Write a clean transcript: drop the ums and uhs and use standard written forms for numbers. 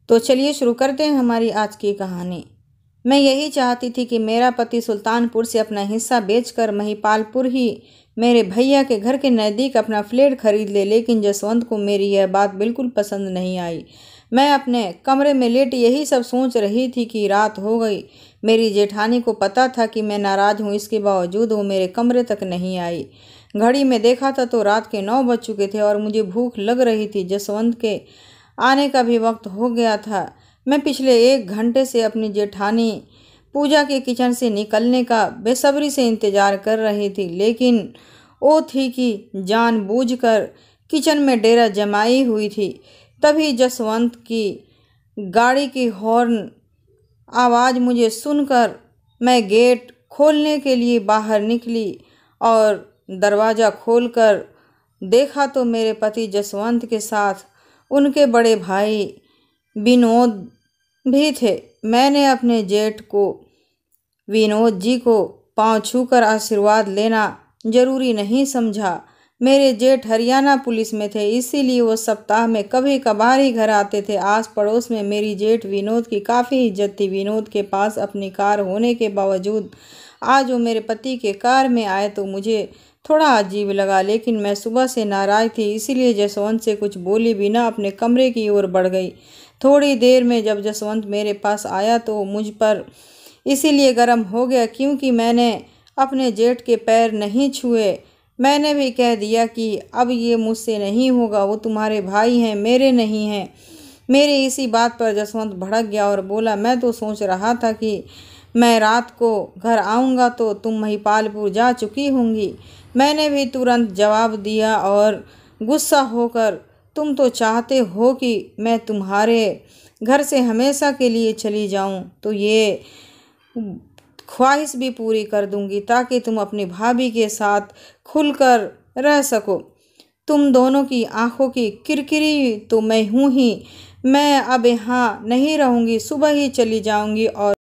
तो चलिए शुरू करते हैं हमारी आज की कहानी। मैं यही चाहती थी कि मेरा पति सुल्तानपुर से अपना हिस्सा बेचकर महिपालपुर ही मेरे भैया के घर के नज़दीक अपना फ्लैट खरीद ले, लेकिन जसवंत को मेरी यह बात बिल्कुल पसंद नहीं आई। मैं अपने कमरे में लेट यही सब सोच रही थी कि रात हो गई। मेरी जेठानी को पता था कि मैं नाराज़ हूँ, इसके बावजूद वो मेरे कमरे तक नहीं आई। घड़ी में देखा था तो रात के 9 बज चुके थे और मुझे भूख लग रही थी। जसवंत के आने का भी वक्त हो गया था। मैं पिछले 1 घंटे से अपनी जेठानी पूजा के किचन से निकलने का बेसब्री से इंतजार कर रही थी, लेकिन वो थी कि जानबूझकर किचन में डेरा जमाई हुई थी। तभी जसवंत की गाड़ी की हॉर्न आवाज़ मुझे सुनकर मैं गेट खोलने के लिए बाहर निकली और दरवाज़ा खोलकर देखा तो मेरे पति जसवंत के साथ उनके बड़े भाई विनोद भी थे। मैंने अपने जेठ को विनोद जी को पांव छूकर आशीर्वाद लेना जरूरी नहीं समझा। मेरे जेठ हरियाणा पुलिस में थे, इसीलिए वो सप्ताह में कभी कभार ही घर आते थे। आस पड़ोस में मेरी जेठ विनोद की काफ़ी इज्जत थी। विनोद के पास अपनी कार होने के बावजूद आज वो मेरे पति के कार में आए तो मुझे थोड़ा अजीब लगा, लेकिन मैं सुबह से नाराज़ थी, इसीलिए जसवंत से कुछ बोली बिना अपने कमरे की ओर बढ़ गई। थोड़ी देर में जब जसवंत मेरे पास आया तो मुझ पर इसीलिए गर्म हो गया क्योंकि मैंने अपने जेठ के पैर नहीं छुए। मैंने भी कह दिया कि अब ये मुझसे नहीं होगा, वो तुम्हारे भाई हैं, मेरे नहीं हैं। मेरी इसी बात पर जसवंत भड़क गया और बोला, मैं तो सोच रहा था कि मैं रात को घर आऊँगा तो तुम महिपालपुर जा चुकी होंगी। मैंने भी तुरंत जवाब दिया और गुस्सा होकर, तुम तो चाहते हो कि मैं तुम्हारे घर से हमेशा के लिए चली जाऊं, तो ये ख्वाहिश भी पूरी कर दूंगी ताकि तुम अपनी भाभी के साथ खुलकर रह सको। तुम दोनों की आंखों की किरकिरी तो मैं हूँ ही। मैं अब यहाँ नहीं रहूँगी, सुबह ही चली जाऊँगी और